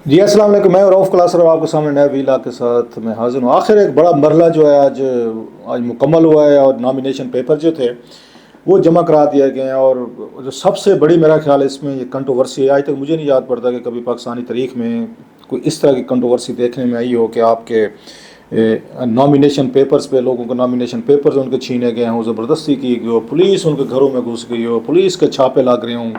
جی السلام علیکم، میں رؤف کلاسر اور آپ کے سامنے نئے ویلا کے ساتھ میں حاضر ہوں۔ آخر ایک بڑا مرحلہ جو ہے آج مکمل ہوا ہے، اور نامینیشن پیپر جو تھے وہ جمع کرا دیا گئے ہیں۔ اور جو سب سے بڑی میرا خیال ہے اس میں یہ کنٹروورسی ہے، آج تک مجھے نہیں یاد پڑتا کہ کبھی پاکستانی تاریخ میں کوئی اس طرح کی کنٹروورسی دیکھنے میں آئی ہو کہ آپ کے نامینیشن پیپرز پہ لوگوں کو نامینیشن پیپرز ان کے چھینے گئے ہوں، زبردستی کی گئی ہو، پولیس ان کے گھروں میں گھس گئی ہو، پولیس کے چھاپے لگ رہے ہوں،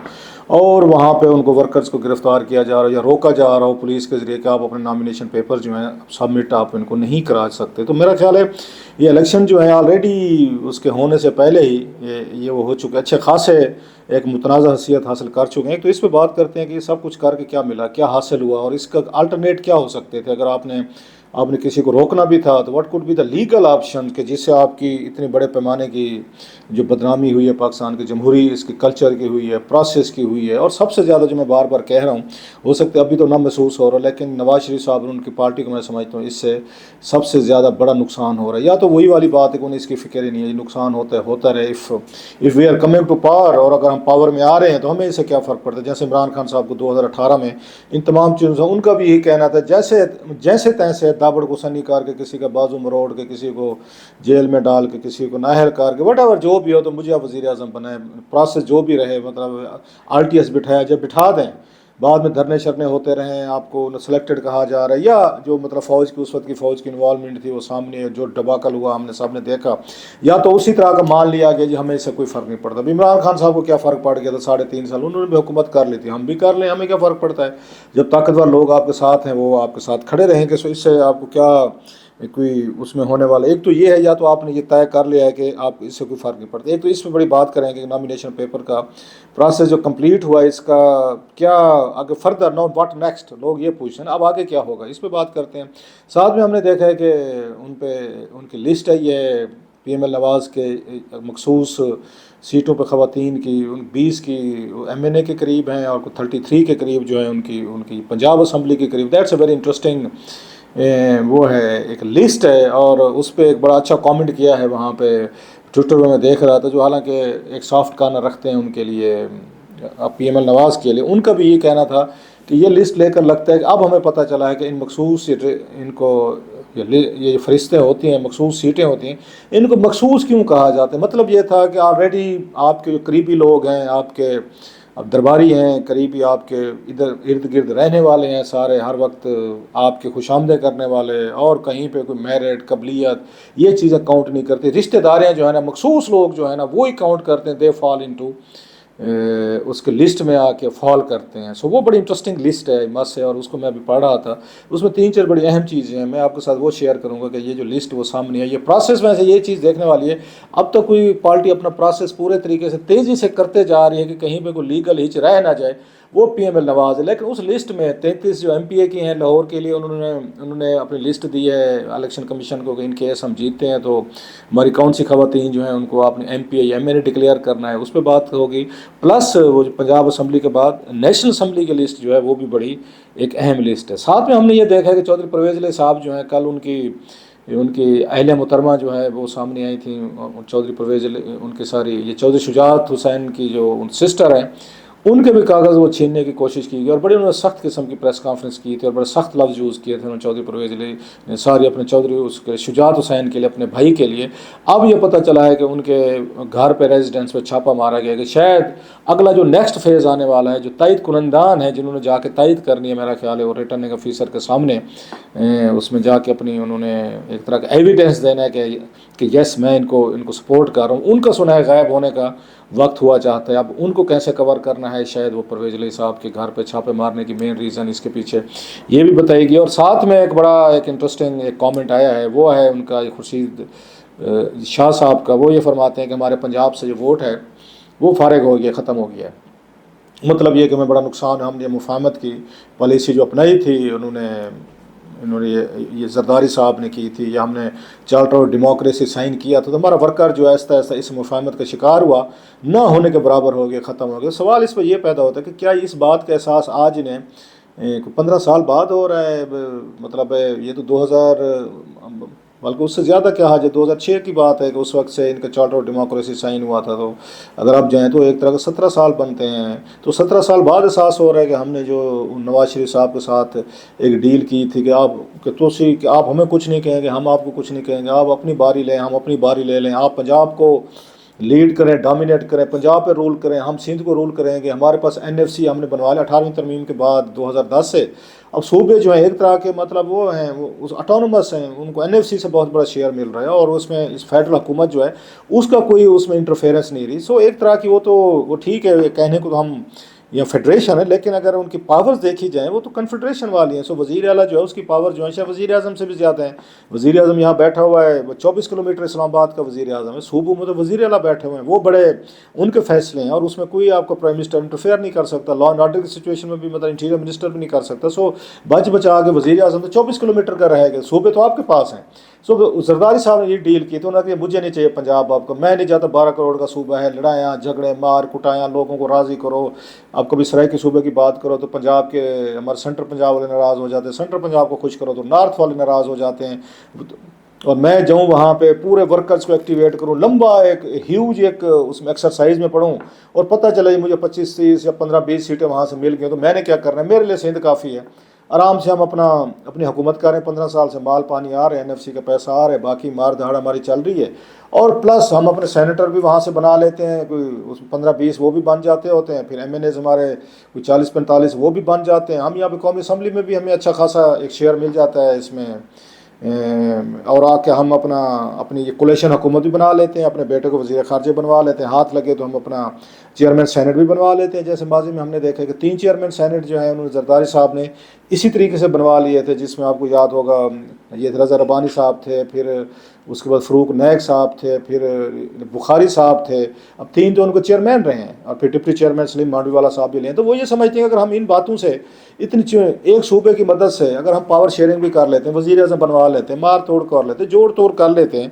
اور وہاں پہ ان کو ورکرز کو گرفتار کیا جا رہا ہو یا روکا جا رہا ہو پولیس کے ذریعے کہ آپ اپنے نامینیشن پیپر جو ہیں سبمٹ آپ ان کو نہیں کرا سکتے۔ تو میرا خیال ہے یہ الیکشن جو ہے آلریڈی اس کے ہونے سے پہلے ہی یہ وہ ہو چکے، اچھے خاصے ایک متنازع حیثیت حاصل کر چکے ہیں۔ تو اس پہ بات کرتے ہیں کہ یہ سب کچھ کر کے کیا ملا، کیا حاصل ہوا، اور اس کا الٹرنیٹ کیا ہو سکتے تھے اگر آپ نے کسی کو روکنا بھی تھا تو what could be the legal option کہ جس سے آپ کی اتنے بڑے پیمانے کی جو بدنامی ہوئی ہے پاکستان کی جمہوری اس کی کلچر کی ہوئی ہے، پروسیس کی ہوئی ہے، اور سب سے زیادہ جو میں بار بار کہہ رہا ہوں، ہو سکتا ہے ابھی تو نہ محسوس ہو رہا، لیکن نواز شریف صاحب ان کی پارٹی کو میں سمجھتا ہوں اس سے سب سے زیادہ بڑا نقصان ہو رہا ہے۔ یا تو وہی والی بات ہے کہ انہیں اس کی فکر ہی نہیں ہے، یہ نقصان ہوتا رہے if we are coming to power, اور اگر ہم پاور میں آ رہے ہیں تو ہمیں اس سے کیا فرق پڑتا ہے۔ جیسے عمران خان صاحب کو 2018 میں ان تمام چیزوں سے ان کا بھی یہی کہنا تھا، جیسے تیسے دابڑ کو سنی کر کے، کسی کا بازو مروڑ کے، کسی کو جیل میں ڈال کے، کسی کو نااہل کر کے، وٹ ایور جو بھی ہو، تو مجھے آپ وزیر اعظم بنائیں، پروسیس جو بھی رہے، مطلب RTS بٹھایا جب بٹھا دیں، بعد میں دھرنے شرنے ہوتے رہیں، آپ کو سلیکٹڈ کہا جا رہا ہے، یا جو مطلب فوج کی اس وقت کی فوج کی انوالومنٹ تھی وہ سامنے جو ڈباکل ہوا ہم نے سب نے دیکھا، یا تو اسی طرح کا مان لیا گیا جی ہمیں اس سے کوئی فرق نہیں پڑتا۔ عمران خان صاحب کو کیا فرق پڑ گیا تھا 3.5 سال، انہوں نے بھی حکومت کر لی تھی، ہم بھی کر لیں، ہمیں کیا فرق پڑتا ہے جب طاقتور لوگ آپ کے ساتھ ہیں وہ آپ کے ساتھ کھڑے رہیں گے۔ سو اس سے آپ کو کیا کوئی اس میں ہونے والا، ایک تو یہ ہے یا تو آپ نے یہ طے کر لیا ہے کہ آپ اس سے کوئی فرق نہیں پڑتا۔ ایک تو اس پہ بڑی بات کریں گے کہ نامینیشن پیپر کا پروسیس جو کمپلیٹ ہوا ہے اس کا کیا آگے فردر نو واٹ نیکسٹ، لوگ یہ پوچھ رہے ہیں اب آگے کیا ہوگا، اس پہ بات کرتے ہیں۔ ساتھ میں ہم نے دیکھا ہے کہ ان کی لسٹ ہے یہ PM نواز کے مخصوص سیٹوں پہ خواتین کی 20 کی MNA کے قریب ہیں، اور 33 کے قریب جو ہیں ان کی پنجاب اسمبلی کے قریب۔ دیٹس اے ویری انٹرسٹنگ وہ ہے ایک لسٹ ہے، اور اس پہ ایک بڑا اچھا کامنٹ کیا ہے وہاں پہ ٹویٹر میں دیکھ رہا تھا، جو حالانکہ ایک سافٹ کارنر رکھتے ہیں ان کے لیے PM نواز کے لیے، ان کا بھی یہ کہنا تھا کہ یہ لسٹ لے کر لگتا ہے کہ اب ہمیں پتہ چلا ہے کہ ان مخصوص ان کو یہ فرشتے ہوتی ہیں، مخصوص سیٹیں ہوتی ہیں، ان کو مخصوص کیوں کہا جاتا ہے۔ مطلب یہ تھا کہ آلریڈی آپ کے جو قریبی لوگ ہیں، آپ کے اب درباری ہیں، قریبی آپ کے ادھر ارد گرد رہنے والے ہیں سارے، ہر وقت آپ کے خوش آمدید کرنے والے، اور کہیں پہ کوئی میرٹ قبلیت یہ چیزیں کاؤنٹ نہیں کرتے۔ رشتہ داریاں جو ہیں نا، مخصوص لوگ جو ہیں نا وہی کاؤنٹ کرتے ہیں، دے فال انٹو اس کے لسٹ میں آ کے فال کرتے ہیں۔ سو وہ بڑی انٹرسٹنگ لسٹ ہے مس ہے، اور اس کو میں ابھی پڑھ رہا تھا، اس میں 3-4 بڑی اہم چیزیں ہیں، میں آپ کے ساتھ وہ شیئر کروں گا کہ یہ جو لسٹ وہ سامنے ہے، یہ پروسیس میں سے یہ چیز دیکھنے والی ہے۔ اب تک کوئی پارٹی اپنا پروسیس پورے طریقے سے تیزی سے کرتے جا رہی ہے کہ کہیں پہ کوئی لیگل ہچ رہ نہ جائے، وہ PM نواز ہے۔ لیکن اس لسٹ میں 33 جو MPA کی ہیں لاہور کے لیے، انہوں نے اپنی لسٹ دی ہے الیکشن کمیشن کو کہ ان کیس ہم جیتتے ہیں تو ہماری کون سی خواتین جو ہیں ان کو آپ نے MPA یا MNA ڈکلیئر کرنا ہے، اس پہ بات ہوگی۔ پلس وہ پنجاب اسمبلی کے بعد نیشنل اسمبلی کی لسٹ جو ہے وہ بھی بڑی ایک اہم لسٹ ہے۔ ساتھ میں ہم نے یہ دیکھا ہے کہ چودھری پرویز علی صاحب جو ہیں کل ان کی اہلیہ محترمہ جو ہے وہ سامنے آئی تھیں، چودھری پرویز علی ان کی ساری یہ چودھری شجاعت حسین کی جو سسٹر ہیں، ان کے بھی کاغذ وہ چھیننے کی کوشش کی گئی، اور بڑی انہوں نے سخت قسم کی پریس کانفرنس کی تھی، اور بڑے سخت لفظ یوز کیے تھے انہوں نے چودھری پرویز علی نے ساری اپنے چودھری اس کے شجاعت حسین کے لیے، اپنے بھائی کے لیے۔ اب یہ پتہ چلا ہے کہ ان کے گھر پہ ریزیڈنس پہ چھاپا مارا گیا کہ شاید اگلا جو نیکسٹ فیز آنے والا ہے، جو تائید کنندان ہیں جنہوں نے جا کے تائید کرنی ہے، میرا خیال ہے وہ ریٹرننگ آفیسر کے سامنے اس میں جا کے اپنی انہوں نے ایک طرح کا ایویڈنس دینا ہے کہ یس میں ان کو سپورٹ کر رہا ہوں۔ ان کا سنا ہے غائب ہونے کا وقت ہوا چاہتا ہے، اب ان کو کیسے کور کرنا ہے، شاید وہ پرویز علی صاحب کے گھر پہ چھاپے مارنے کی مین ریزن اس کے پیچھے یہ بھی بتائی گئی۔ اور ساتھ میں ایک انٹرسٹنگ ایک کامنٹ آیا ہے، وہ ہے ان کا خورشید شاہ صاحب کا، وہ یہ فرماتے ہیں کہ ہمارے پنجاب سے جو ووٹ ہے وہ فارغ ہو گیا، ختم ہو گیا ہے۔ مطلب یہ کہ ہمیں بڑا نقصان ہے، ہم نے مفاہمت کی پالیسی جو اپنائی تھی، انہوں نے یہ زرداری صاحب نے کی تھی، یا ہم نے چارٹر آف ڈیموکریسی سائن کیا تھا، تو ہمارا ورکر جو ایسا اس مفاہمت کا شکار ہوا، نہ ہونے کے برابر ہو گیا، ختم ہو گیا۔ سوال اس پہ یہ پیدا ہوتا ہے کہ کیا اس بات کا احساس آج انہیں 15 سال بعد ہو رہا ہے؟ مطلب یہ تو بلکہ اس سے زیادہ کیا حاجت 2006 کی بات ہے کہ اس وقت سے ان کا چارٹر آف ڈیموکریسی سائن ہوا تھا، تو اگر آپ جائیں تو ایک طرح کا 17 سال بنتے ہیں، تو 17 سال بعد احساس ہو رہا ہے کہ ہم نے جو نواز شریف صاحب کے ساتھ ایک ڈیل کی تھی کہ آپ ہمیں کچھ نہیں کہیں گے، ہم آپ کو کچھ نہیں کہیں گے، آپ اپنی باری لیں ہم اپنی باری لے لیں، آپ پنجاب کو لیڈ کریں، ڈومینیٹ کریں، پنجاب پہ رول کریں، ہم سندھ کو رول کریں گے، ہمارے پاس NFC ہم نے بنوا لیا 18ویں ترمیم کے بعد 2010 سے۔ اب صوبے جو ہیں ایک طرح کے مطلب وہ ہیں، وہ اٹانومس ہیں، ان کو NFC سے بہت بڑا شیئر مل رہا ہے، اور اس میں اس فیڈرل حکومت جو ہے اس کا کوئی اس میں انٹرفیئرنس نہیں رہی۔ سو ایک طرح کی وہ ٹھیک ہے کہنے کو تو ہم یا فیڈریشن ہے، لیکن اگر ان کی پاورز دیکھی جائیں وہ تو کنفیڈریشن والی ہیں۔ سو وزیر اعلیٰ جو ہے اس کی پاور جو ہے شاید وزیر اعظم سے بھی زیادہ ہیں۔ وزیر اعظم یہاں بیٹھا ہوا ہے، 24 کلومیٹر اسلام آباد کا وزیر اعظم ہے، صوبوں میں تو وزیر اعلیٰ بیٹھے ہوئے ہیں، وہ بڑے ان کے فیصلے ہیں، اور اس میں کوئی آپ کو پرائم منسٹر انٹرفیئر نہیں کر سکتا، لا اینڈ آرڈر کی سچویشن میں بھی مطلب انٹیریئر منسٹر بھی نہیں کر سکتا۔ سو بچ بچا کے وزیر اعظم تو 24 کلومیٹر کا رہے گا، صوبے تو آپ کے پاس ہیں۔ سو زرداری صاحب نے یہ ڈیل کی تو انہوں نے کہا مجھے نہیں چاہیے پنجاب آپ کو، میں نہیں چاہتا 12 کروڑ کا صوبہ ہے، لڑائیاں جھگڑے مار کٹایاں، لوگوں کو راضی کرو۔ آپ کبھی سرائیکی صوبے کی بات کرو تو پنجاب کے ہمارے سینٹرل پنجاب والے ناراض ہو جاتے ہیں، سینٹرل پنجاب کو خوش کرو تو نارتھ والے ناراض ہو جاتے ہیں، اور میں جاؤں وہاں پہ پورے ورکرز کو ایکٹیویٹ کروں، لمبا ایک ہیوج ایک اس میں ایکسرسائز میں پڑھوں، اور پتہ چلا مجھے 25 30 یا 15 20 سیٹیں وہاں سے مل گئی، تو میں نے کیا کرنا ہے، میرے لیے سندھ کافی ہے، آرام سے ہم اپنی حکومت کر رہے ہیں، 15 سال سے مال پانی آ رہے ہیں، NFC کا پیسہ آ رہا ہے، باقی مار دھاڑ ہماری چل رہی ہے، اور پلس ہم اپنے سینیٹر بھی وہاں سے بنا لیتے ہیں، کوئی اس 15 20 وہ بھی بن جاتے ہوتے ہیں، پھر MNAs ہمارے کوئی 40 45 وہ بھی بن جاتے ہیں، ہم یہاں پہ قومی اسمبلی میں بھی ہمیں اچھا خاصا ایک شیئر مل جاتا ہے اس میں، اور آ کے ہم اپنی یہ کولیشن حکومت بھی بنا لیتے ہیں، اپنے بیٹے کو وزیر خارجہ بنوا لیتے ہیں، ہاتھ لگے تو ہم اپنا چیئرمین سینٹ بھی بنوا لیتے ہیں، جیسے ماضی میں ہم نے دیکھا کہ 3 چیئرمین سینٹ جو ہیں انہوں نے زرداری صاحب نے اسی طریقے سے بنوا لیے تھے، جس میں آپ کو یاد ہوگا یہ رضا ربانی صاحب تھے، پھر اس کے بعد فروق نیک صاحب تھے، پھر بخاری صاحب تھے، اب 3 تو ان کو چیئرمین رہے ہیں، اور پھر ڈپٹی چیئرمین سلیم مانڈوی والا صاحب بھی لے ہیں۔ تو وہ یہ سمجھتے ہیں کہ اگر ہم ان باتوں سے ایک صوبے کی مدد سے اگر ہم پاور شیئرنگ بھی کر لیتے ہیں، وزیر اعظم بنوا لیتے ہیں، مار توڑ کر لیتے ہیں، جوڑ توڑ کر لیتے ہیں،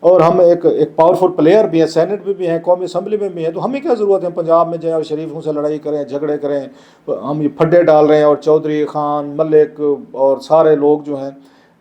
اور ہم ایک پاورفل پلیئر بھی ہیں، سینٹ میں بھی ہیں، قومی اسمبلی میں بھی ہیں، تو ہمیں کیا ضرورت ہے پنجاب میں جائیں اور شریفوں سے لڑائی کریں جھگڑے کریں، ہم یہ پھڈے ڈال رہے ہیں، اور چودھری خان ملک اور سارے لوگ جو ہیں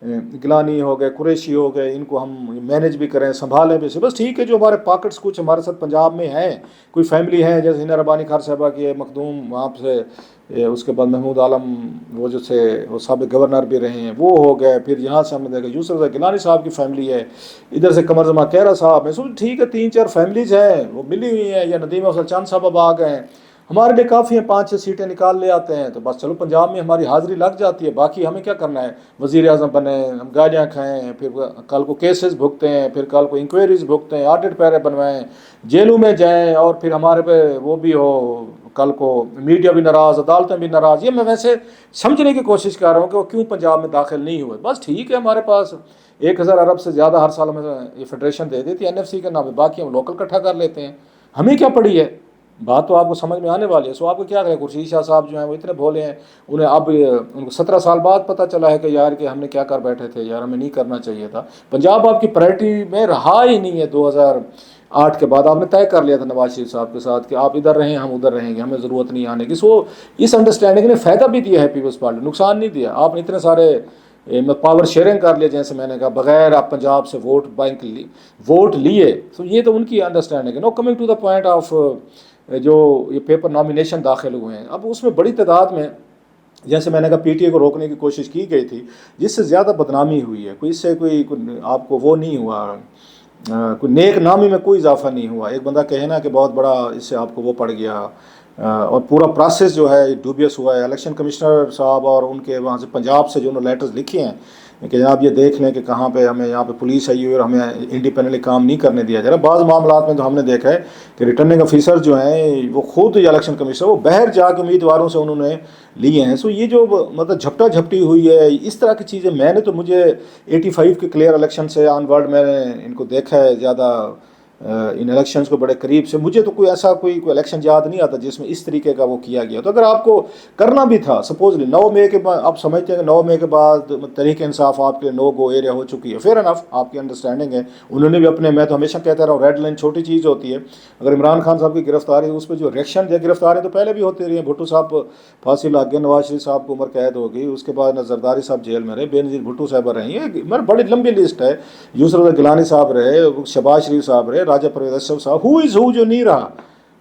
گیلانی ہو گئے قریشی ہو گئے، ان کو ہم مینیج بھی کریں سنبھالیں بھی سے، بس ٹھیک ہے جو ہمارے پاکٹس کچھ ہمارے ساتھ پنجاب میں ہیں، کوئی فیملی ہے جیسے ہنا ربانی خان صاحبہ کی ہے، مخدوم وہاں سے، اس کے بعد محمود عالم وہ جو سے وہ سابق گورنر بھی رہے ہیں وہ ہو گئے، پھر یہاں سے ہم نے دیکھا یوسف رضا گیلانی صاحب کی فیملی ہے، ادھر سے قمر زمان کہرا صاحب ہیں، سو ٹھیک ہے 3 4 فیملیز ہیں وہ ملی ہوئی ہیں، یا ندیم افضل چاند صاحب اب آ گئے ہیں، ہمارے لیے کافی ہیں، 5 6 سیٹیں نکال لے آتے ہیں، تو بس چلو پنجاب میں ہماری حاضری لگ جاتی ہے، باقی ہمیں کیا کرنا ہے، وزیر اعظم بنیں، ہم گالیاں کھائیں، پھر کل کو کیسز بھگتیں، پھر کل کو انکوائریز بھگتیں، آڈٹ پیرے بنوائیں، جیلوں میں جائیں، اور پھر ہمارے پہ وہ بھی ہو، کل کو میڈیا بھی ناراض، عدالتیں بھی ناراض۔ یہ میں ویسے سمجھنے کی کوشش کر رہا ہوں کہ وہ کیوں پنجاب میں داخل نہیں ہوئے، بس ٹھیک ہے ہمارے پاس 1000 ارب سے زیادہ ہر سال ہمیں یہ فیڈریشن دے دیتی ہے NFC کے نام، باقی ہم لوکل اکٹھا کر لیتے ہیں، ہمیں کیا پڑی ہے، بات تو آپ کو سمجھ میں آنے والی ہے۔ سو آپ کو کیا کہیں، خورشید شاہ صاحب جو ہیں وہ اتنے بھولے ہیں، انہیں اب ان کو 17 سال بعد پتہ چلا ہے کہ یار کہ ہم نے کیا کر بیٹھے تھے، یار ہمیں نہیں کرنا چاہیے تھا، پنجاب آپ کی پرائرٹی میں رہا ہی نہیں ہے۔ 2008 کے بعد آپ نے طے کر لیا تھا نواز شریف صاحب کے ساتھ کہ آپ ادھر رہیں ہم ادھر رہیں گے، ہمیں ضرورت نہیں آنے کی۔ سو اس انڈرسٹینڈنگ نے فائدہ بھی دیا ہے پیپلز پارٹی، نقصان نہیں دیا۔ آپ نے اتنے سارے پاور شیئرنگ کر لیا، جیسے میں نے کہا بغیر آپ پنجاب سے ووٹ لیے، تو یہ تو ان کی انڈرسٹینڈنگ ہے۔ Now coming to the point of جو یہ پیپر نامینیشن داخل ہوئے ہیں، اب اس میں بڑی تعداد میں جیسے میں نے کہا PTA کو روکنے کی کوشش کی گئی تھی، جس سے زیادہ بدنامی ہوئی ہے، کوئی اس سے کوئی آپ کو وہ نہیں ہوا، کوئی نیک نامی میں کوئی اضافہ نہیں ہوا۔ ایک بندہ کہے نا کہ بہت بڑا اس سے آپ کو وہ پڑ گیا، اور پورا پروسیس جو ہے ڈوبیس ہوا ہے۔ الیکشن کمشنر صاحب اور ان کے وہاں سے پنجاب سے جو انہوں نے لیٹرز لکھے ہیں کہ جناب یہ دیکھ لیں کہ کہاں پہ ہمیں یہاں پہ پولیس آئی ہوئی اور ہمیں انڈیپینڈنٹلی کام نہیں کرنے دیا جا رہا۔ بعض معاملات میں تو ہم نے دیکھا ہے کہ ریٹرننگ آفیسر جو ہیں وہ خود یا الیکشن کمشنر وہ باہر جا کے امیدواروں سے انہوں نے لیے ہیں۔ سو یہ جو مطلب جھپٹا جھپٹی ہوئی ہے، اس طرح کی چیزیں میں نے تو مجھے 85 کے کلیئر الیکشن سے آن ورڈ میں نے ان کو دیکھا ہے زیادہ ان الیکشنز کو بڑے قریب سے. مجھے تو کوئی ایسا کوئی الیکشن یاد نہیں آتا جس میں اس طریقے کا وہ کیا گیا. تو اگر آپ کو کرنا بھی تھا سپوزلی 9 مئی کے بعد، آپ سمجھتے ہیں کہ 9 مئی کے بعد تحریک انصاف آپ کے نو گو ایریا ہو چکی ہے، فیئر انف، آپ کی انڈرسٹینڈنگ ہے. انہوں نے بھی اپنے، میں تو ہمیشہ کہتا رہا ہوں ریڈ لائن چھوٹی چیز ہوتی ہے. اگر عمران خان صاحب کی گرفتاری اس پہ جو ریئیکشن ہے، گرفتاری تو پہلے بھی ہوتی رہی ہیں. بھٹو صاحب پھانسی لگ گئے، نواز شریف صاحب کو عمر قید ہو گئی، اس کے بعد زرداری صاحب جیل میں رہے، بے نظیر بھٹو صاحبہ رہی ہیں، بڑی لمبی لسٹ ہے. یسر گیلانی صاحب رہے، شہباز شریف صاحب رہے، راجہ پرویز اشرف صاحب، ہو از ہو جو نہیں رہا.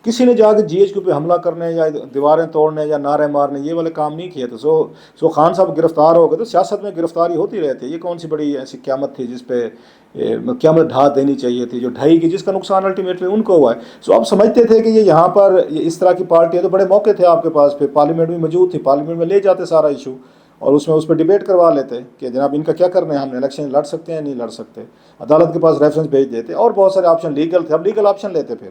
کسی نے جا کے جی ایچ کیو پہ حملہ کرنے یا دیواریں توڑنے یا نعرے مارنے یہ والے کام نہیں کیے تھے. سو خان صاحب گرفتار ہو گئے. تو سیاست میں گرفتاری ہوتی رہتی ہے. یہ کون سی بڑی ایسی قیامت تھی جس پہ قیامت ڈھا دینی چاہیے تھی، جو ڈھائی کی، جس کا نقصان الٹیمیٹلی ان کو ہوا ہے. سو آپ سمجھتے تھے کہ یہ یہاں پر اس طرح کی پارٹی ہے تو بڑے موقع تھے آپ کے پاس. پھر پارلیمنٹ میں موجود تھی، پارلیمنٹ میں لے جاتے سارا ایشو اور اس میں پہ ڈیبیٹ کروا لیتے کہ جناب ان کا کیا کرنا ہے، ہم الیکشن لڑ سکتے ہیں نہیں لڑ سکتے، عدالت کے پاس ریفرنس بھیج دیتے. اور بہت سارے آپشن لیگل تھے. اب لیگل آپشن لیتے، پھر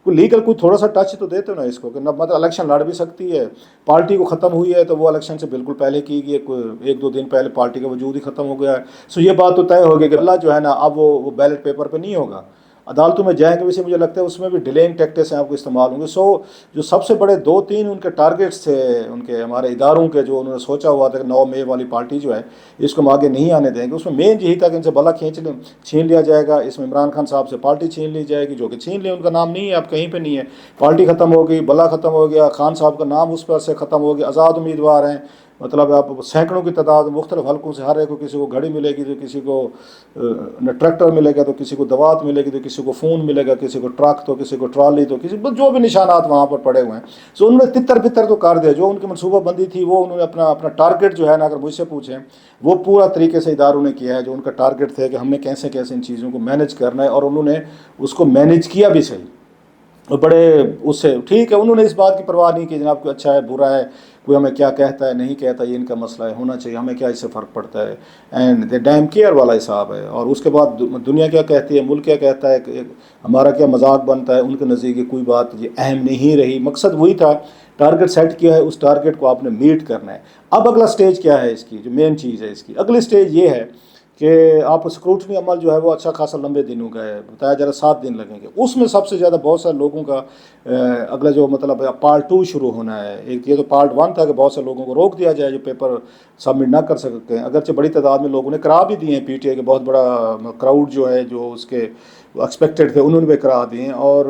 کوئی لیگل کوئی تھوڑا سا ٹچ تو دیتے نا اس کو کہ مطلب الیکشن لڑ بھی سکتی ہے. پارٹی کو ختم ہوئی ہے تو وہ الیکشن سے بالکل پہلے کی گئی، 1-2 دن پہلے پارٹی کا وجود ہی ختم ہو گیا ہے. سو یہ بات تو طے ہو گئی کہ اللہ جو ہے نا اب وہ بیلٹ پیپر پہ نہیں ہوگا. عدالتوں میں جائیں گے، ویسے مجھے لگتا ہے اس میں بھی ڈیلینگ ٹیکٹس ہیں آپ کو استعمال ہوں گے. سو جو سب سے بڑے 2-3 ان کے ٹارگیٹس تھے ان کے ہمارے اداروں کے، جو انہوں نے سوچا ہوا تھا کہ 9 مئی والی پارٹی جو ہے اس کو ہم آگے نہیں آنے دیں گے، اس میں مین یہی تھا کہ ان سے بلا چھین لیا جائے گا. اس میں عمران خان صاحب سے پارٹی چھین لی جائے گی، جو کہ چھین لی، ان کا نام نہیں ہے اب کہیں پہ نہیں ہے. پارٹی ختم ہو گئی، بلا ختم ہو گیا، خان صاحب کا نام اس پر سے ختم ہو گیا. آزاد امیدوار ہیں، مطلب آپ سینکڑوں کی تعداد مختلف حلقوں سے، ہر ایک کو، کسی کو گھڑی ملے گی تو کسی کو ٹریکٹر ملے گا، تو کسی کو دوات ملے گی، تو کسی کو فون ملے گا، کسی کو ٹرک، تو کسی کو ٹرالی، تو کسی جو بھی نشانات وہاں پر پڑے ہوئے ہیں. سو انہوں نے تتر بتر تو کر دیا. جو ان کی منصوبہ بندی تھی وہ انہوں نے اپنا ٹارگیٹ جو ہے نا، اگر مجھ سے پوچھیں، وہ پورا طریقے سے اداروں نے کیا ہے. جو ان کا ٹارگیٹ تھے کہ ہم نے کیسے کیسے ان چیزوں کو مینیج کرنا ہے، اور انہوں نے اس کو مینیج کیا بھی صحیح. بڑے اس سے ٹھیک ہے، انہوں نے اس بات کی پرواہ نہیں کی جناب کوئی اچھا ہے برا ہے، کوئی ہمیں کیا کہتا ہے نہیں کہتا، یہ ان کا مسئلہ ہے، ہونا چاہیے، ہمیں کیا اس سے فرق پڑتا ہے. اینڈ دے ڈیم کیئر والا حساب ہے. اور اس کے بعد دنیا کیا کہتی ہے، ملک کیا کہتا ہے، کہ ہمارا کیا مذاق بنتا ہے، ان کے نزدیک کوئی بات یہ اہم نہیں رہی. مقصد وہی تھا، ٹارگیٹ سیٹ کیا ہے، اس ٹارگیٹ کو آپ نے میٹ کرنا ہے. اب اگلا سٹیج کیا ہے اس کی، جو مین چیز ہے اس کی اگلی سٹیج یہ ہے کہ آپ اسکروٹنی عمل جو ہے وہ اچھا خاصا لمبے دنوں کا ہے، بتایا جا رہا 7 دن لگیں گے. اس میں سب سے زیادہ بہت سارے لوگوں کا اگلا جو مطلب ہے پارٹ 2 شروع ہونا ہے. ایک یہ تو پارٹ 1 تھا کہ بہت سے لوگوں کو روک دیا جائے جو پیپر سبمٹ نہ کر سکتے ہیں. اگرچہ بڑی تعداد میں لوگوں نے کرا بھی دیے ہیں، پی ٹی آئی کے بہت بڑا کراؤڈ جو ہے جو اس کے ایکسپیکٹڈ تھے انہوں نے بھی کرا دیے ہیں، اور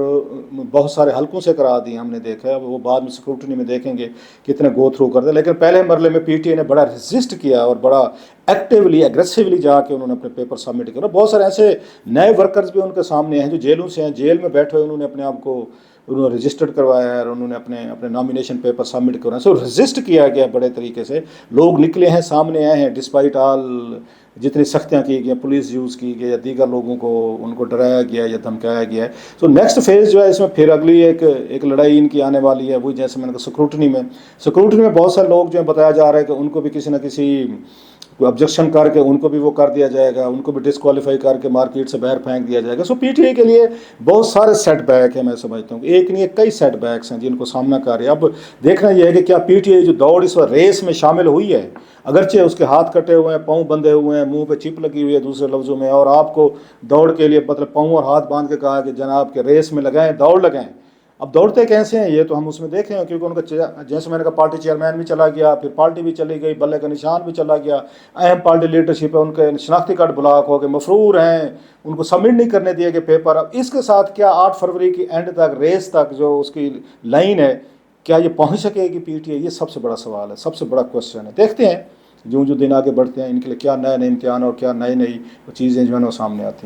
بہت سارے حلقوں سے کرا دیے ہم نے دیکھا ہے. وہ بعد میں اسکروٹنی میں دیکھیں گے کتنے گو تھرو کرتے ہیں. لیکن پہلے مرحلے میں پی ٹی آئی نے بڑا ریزسٹ کیا اور بڑا ایکٹیولی ایگریسولی جا کے انہوں نے اپنے پیپر سبمٹ کیا. بہت سارے ایسے نئے ورکرز بھی ان کے سامنے ہیں جو جیلوں سے ہیں، جیل میں بیٹھے ہوئے انہوں نے اپنے آپ کو انہوں نے رجسٹرڈ کروایا ہے، اور انہوں نے اپنے نامینیشن پیپر سبمٹ کروائے. سو رجسٹ کیا گیا بڑے طریقے سے. لوگ نکلے ہیں، سامنے آئے ہیں، ڈسپائٹ آل جتنی سختیاں کی گئی، پولیس یوز کی گئی، یا دیگر لوگوں کو ان کو ڈرایا گیا یا دھمکایا گیا ہے. سو نیکسٹ فیز جو ہے اس میں پھر اگلی ایک لڑائی ان کی آنے والی ہے. وہی جیسے میں نے کہا سکروٹنی میں بہت سارے لوگ جو ہیں بتایا جا رہا ہے کہ ان کو بھی کسی نہ کسی آبجیکشن کر کے ان کو بھی وہ کر دیا جائے گا، ان کو بھی ڈسکوالیفائی کر کے مارکیٹ سے باہر پھینک دیا جائے گا. سو پی ٹی آئی کے لیے بہت سارے سیٹ بیک ہیں. میں سمجھتا ہوں کہ ایک نہیں کئی سیٹ بیکس ہیں جن کو سامنا کر رہے ہیں. اب دیکھنا یہ ہے کہ کیا پی ٹی آئی جو دوڑ اس وقت ریس میں شامل ہوئی ہے، اگرچہ اس کے ہاتھ کٹے ہوئے ہیں، پاؤں بندھے ہوئے ہیں، منہ پہ چپ لگی ہوئی ہے دوسرے لفظوں میں، اور آپ کو دوڑ کے لیے مطلب پاؤں اور ہاتھ باندھ کے کہا کہ جناب کے ریس میں لگائیں، دوڑ لگائیں. اب دوڑتے کیسے ہیں یہ تو ہم اس میں دیکھیں، کیونکہ ان کا جیسے میں نے کہا پارٹی چیئرمین بھی چلا گیا، پھر پارٹی بھی چلی گئی، بلے کا نشان بھی چلا گیا، اہم پارٹی لیڈرشپ ہے ان کے شناختی کارڈ بلاک ہو گئے، مفرور ہیں، ان کو سبمٹ نہیں کرنے دیے گئے پیپر. اب اس کے ساتھ کیا 8 فروری کی اینڈ تک ریس تک جو اس کی لائن ہے کیا یہ پہنچ سکے گی پی ٹی آئی؟ یہ سب سے بڑا سوال ہے، سب سے بڑا کوشچن ہے. دیکھتے ہیں جو دن آگے بڑھتے ہیں ان کے لیے کیا نئے نئے امتحان اور کیا نئی چیزیں جو ہے وہ سامنے آتی ہیں.